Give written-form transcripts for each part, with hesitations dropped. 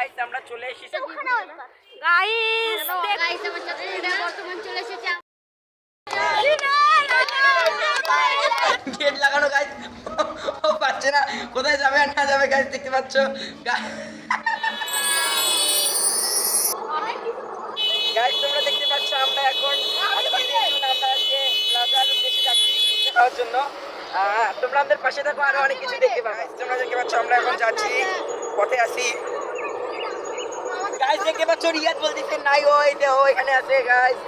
Guys আমরা চলে এসেছি গাইস গাইস আমার চাকরিটা বর্তমান চলে এসেছে গেট লাগানো গাইস ও পাচ্ছে না কোথায় যাবে আর না যাবে গাইস দেখতে পাচ্ছ গাইস তোমরা দেখতে পাচ্ছ আমরা এখন আমরা আজকে প্লাজার উদ্দেশ্যে যাচ্ছি খাওয়ার জন্য তোমরা আমাদের পাশে থাকো আরো অনেক কিছু দেখতে পাবে তোমরা দেখতে পাচ্ছ আমরা এখন যাচ্ছি পথে আসি গাইস দেখতে পাচ্ছ রিয়াদ বলতেছে নাই ওই দেখো এখানে আছে গাইস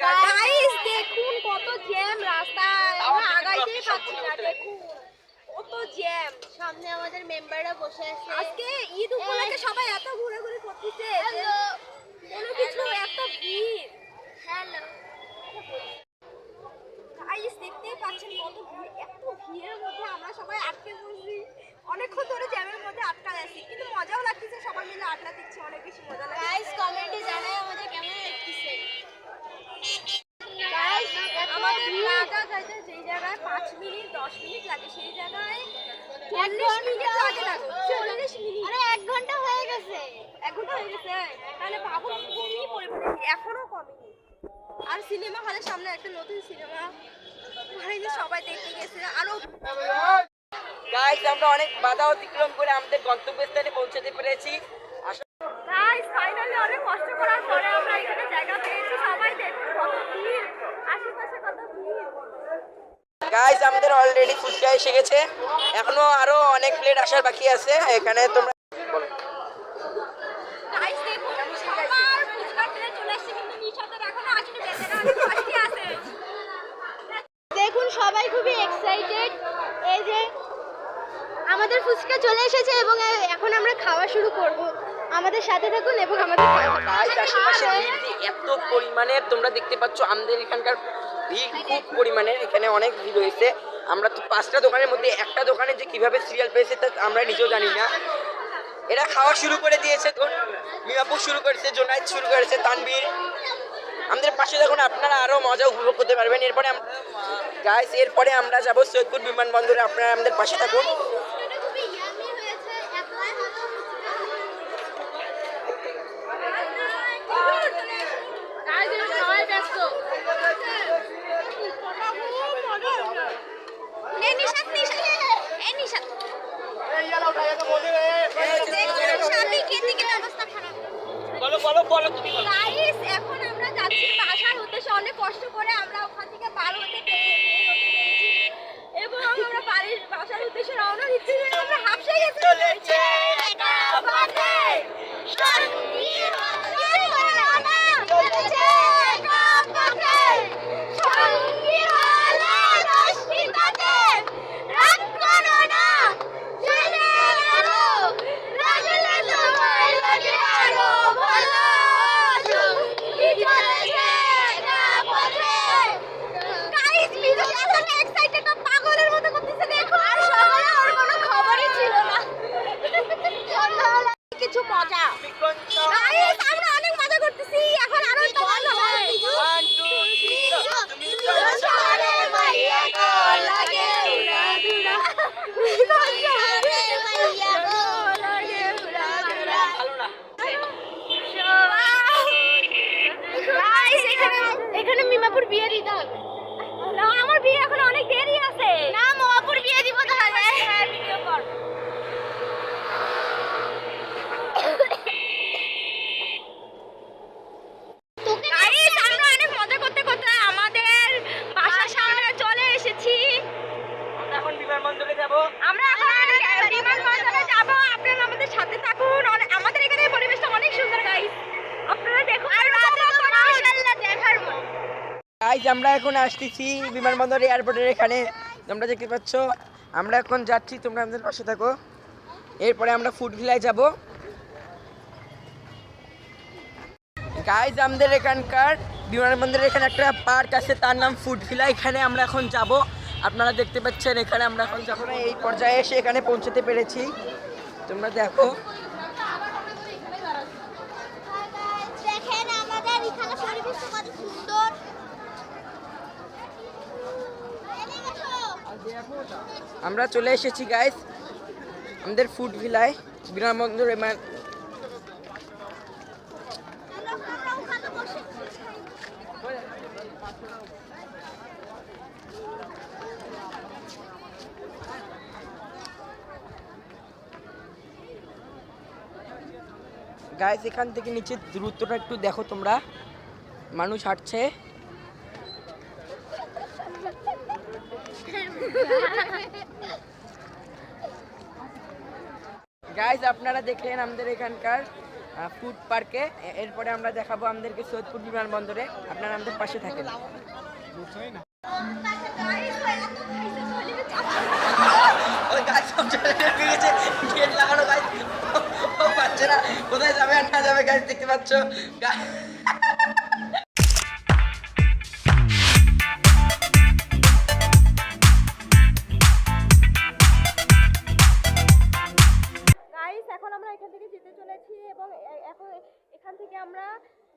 গাইস দেখুন কত জ্যাম রাস্তায় আমরা আগাইতেই পাচ্ছি না দেখুন কত জ্যাম সামনে আমাদের মেম্বাররা বসে আছে আজকে ঈদ উপলক্ষে সবাই এত ঘুরে করতেছে কোনো কিছু এত ভিড় হ্যালো গাইস দেখতেই পাচ্ছেন কত ভিড় এত ভিড়ের মধ্যে আমরা সবাই আটকে পড়ছি অনেকক্ষণ ধরে জ্যামের মধ্যে আটকা আছি কিন্তু মজাও লাগতেছে সবাই মিলে আড্ডা দিচ্ছি অনেক বেশি মজা লাগছে গাইস কমেন্টে জানাই আমাদের কেমন লাগতেছে গাইস আমাদের প্লাজা যাইতে যেই জায়গায় 5 মিনিট 10 মিনিট লাগে সেই জায়গায় 40 মিনিট লাগে না 40 মিনিট আরে 1 ঘন্টা হয়ে গেছে 1 ঘন্টা হয়ে গেছে তাহলে ভাবুন কি পরিমাণে এখনো কমেনি আর সিনেমা হলের সামনে একটা নতুন সিনেমা মানে সবাই দেখতে গেছে আরো গাইস আমরা অনেক বাধা অতিক্রম করে আমাদের গন্তব্যস্থানে পৌঁছাতে পেরেছি গাইস ফাইনালি অনেক কষ্ট করার পরে আমরা এখানে জায়গা পেয়েছি সবাই দেখুন কত ভিড় আশেপাশে কত ভিড় গাইস আমাদের অলরেডি ফুচকা এসে গেছে এখনো আরো অনেক প্লেট আসার বাকি আছে এখানে তোমরা গাইস দেখুন সবার ফুচকা প্লেট চলে এসেছে কিন্তু নিশাতে এখনো আসেনি বেচারা অনেক কষ্টে আছে দেখুন সবাই খুবই এক্সাইটেড এই যে আমাদের ফুচকা চলে এসেছে এবং এখন আমরা খাওয়া শুরু করব আমাদের সাথে থাকুন এবং আমাদের গাইস আশেপাশে ভিড় এত পরিমাণে তোমরা দেখতে পাচ্ছ আমাদের এখানকার ভিড় খুব পরিমাণের এখানে অনেক ভিড় হয়েছে আমরা তো 5টা দোকানের মধ্যে একটা দোকানে যে কিভাবে সিরিয়াল পেয়েছে তা আমরা নিজেও জানি না এরা খাওয়া শুরু করে দিয়েছে মিয়াপুর শুরু করেছে জোনায়েদ শুরু করেছে তানভীর আমাদের পাশে দেখুন আপনারা আরো মজা উপভোগ করতে পারবেন এরপরে গাইস এরপরে আমরা যাব সৈয়দপুর বিমানবন্দরে আপনারা আমাদের পাশে থাকুন এখন আমরা যাচ্ছি বাসার উদ্দেশ্যে অনেক কষ্ট করে আমরা ওখান থেকে পার হতে পেরেছি এবং আমরা বাসার উদ্দেশ্যে রওনা দিচ্ছি আমরা হাফসে গেছি কিছু মজা আমরা অনেক মজা করতেছি এখন আরো এখানে মিমাপুর বিয়ে দিতে হবে না আমার বিয়ে এখন অনেক দেরি আছে না মামাপুর বিয়ে দিব তাহলে হ্যাঁ ভিডিও কর আমরা অনেক মজা করতে করতে আমাদের বাসার সামনে চলে এসেছি এখন বিমানবন্দরে যাব আমরা এখন বিমানবন্দরে যাব আপনারা আমাদের সাথে থাকুন আমাদের এখানে পরিবেশটা অনেক সুন্দর গাইস আপনারা দেখুন মাশাআল্লাহ দেখার মতো গাইস আমরা এখন আসতেছি বিমানবন্দর এয়ারপোর্টের এখানে তোমরা দেখতে পাচ্ছ আমরা এখন যাচ্ছি তোমরা আমাদের পাশে থাকো এরপরে আমরা ফুড ভিলায় যাব গাইস আমাদের এখানকার বিমানবন্দরের এখানে একটা পার্ক আছে তার নাম ফুড ভিলা এখানে আমরা এখন যাব আপনারা দেখতে পাচ্ছেন এখানে আমরা এখন যাব এই পর্যায়ে এসে এখানে পৌঁছতে পেরেছি তোমরা দেখো দেখেন আমাদের এখানে পরিবেশটা কত সুন্দর আমরা চলে এসেছি গাইস আমাদের ফুড ভিলায় বিমানবন্দরে। গাইস এখান থেকে নিচে দূরত্বটা একটু দেখো তোমরা, মানুষ হাঁটছে। গাইস আপনারা দেখলেন আমাদের এখানকার ফুড পার্কে। এরপরে আমরা দেখাবো আমাদেরকে সৈয়দপুর বিমানবন্দরে। আপনারা আমাদের পাশে থাকেন। কোথায় যাবে আর না যাবে গাইস দেখতে পাচ্ছ। গাইস এখন আমরা এখান থেকে যেতে চলেছি এবং এখন এখান থেকে আমরা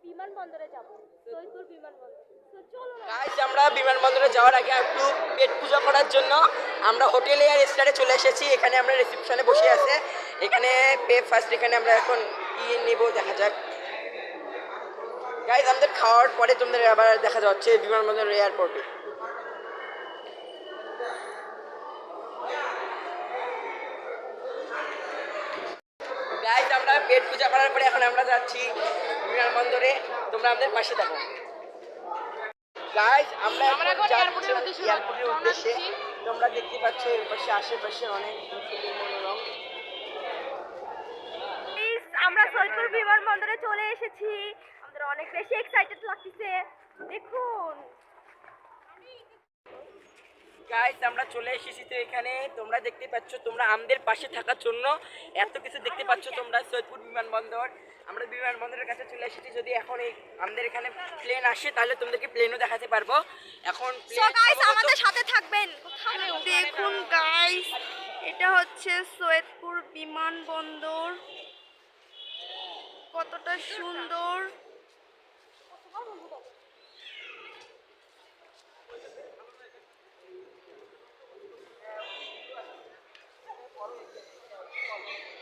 বিমানবন্দরে যাব, সৈয়দপুর বিমানবন্দর। তো চলো না। গাইস আমরা বিমানবন্দরে যাওয়ার আগে একটু পেট পূজা করার জন্য আমরা হোটেলে আর রেস্টুরেন্টে চলে এসেছি। এখানে আমরা রিসেপশনে বসে আছে। এখানে পে ফার্স্ট। এখানে আমরা এখন কি নেব দেখা যাক। গাইস আমাদের খাওয়ার পরে তোমাদের আবার দেখা যাচ্ছে বিমানবন্দর এয়ারপোর্টে। গাইস আমরা পেট পূজা করার পরে এখন আমরা যাচ্ছি বিমানবন্দরে। তোমরা আমাদের পাশে থাকো। গাইস আমরা এখন যাচ্ছি এয়ারপোর্টের উদ্দেশ্যে। তোমরা দেখতে পাচ্ছ এর পাশে আশেপাশে অনেক সুন্দর মনোরম। আমরা সৈয়দপুর বিমানবন্দরে চলে এসেছি। আমাদের অনেক বেশি এক্সাইটেড লাগতেছে, দেখুন। গাইস আমরা চলে এসেছি তো এখানে। তোমরা দেখতে পাচ্ছ, তোমরা আমাদের পাশে থাকার জন্য এত কিছু দেখতে পাচ্ছ তোমরা। সৈয়দপুর বিমানবন্দর, আমরা বিমানবন্দরের কাছে চলে এসেছি। যদি এখন এই আমাদের এখানে প্লেন আসে তাহলে তোমাদেরকে প্লেনও দেখাতে পারবো। এখন সো গাইস আমাদের সাথে থাকবেন। দেখুন গাইস, এটা হচ্ছে সৈয়দপুর বিমানবন্দর, কতটা সুন্দর।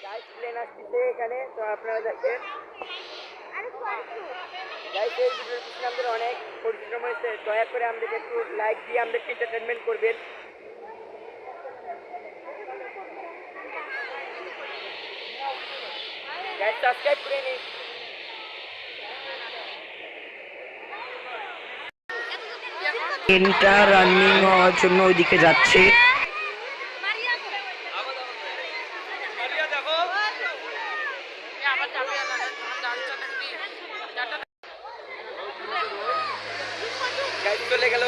গাইস প্লেন আসছে এখানে, তো আপনারা দেখেন। গাইস এই ভিডিওর পিছনে আমাদের অনেক পরিশ্রম হয়েছে। দয়া করে আমাদেরকে একটু লাইক দিয়ে আমাদেরকে এন্টারটেনমেন্ট করবেন। গাইস সাবস্ক্রাইব করে নিন। ট্রেনটা রানিং হওয়ার জন্য ওইদিকে যাচ্ছে। গাইস চলে গেল।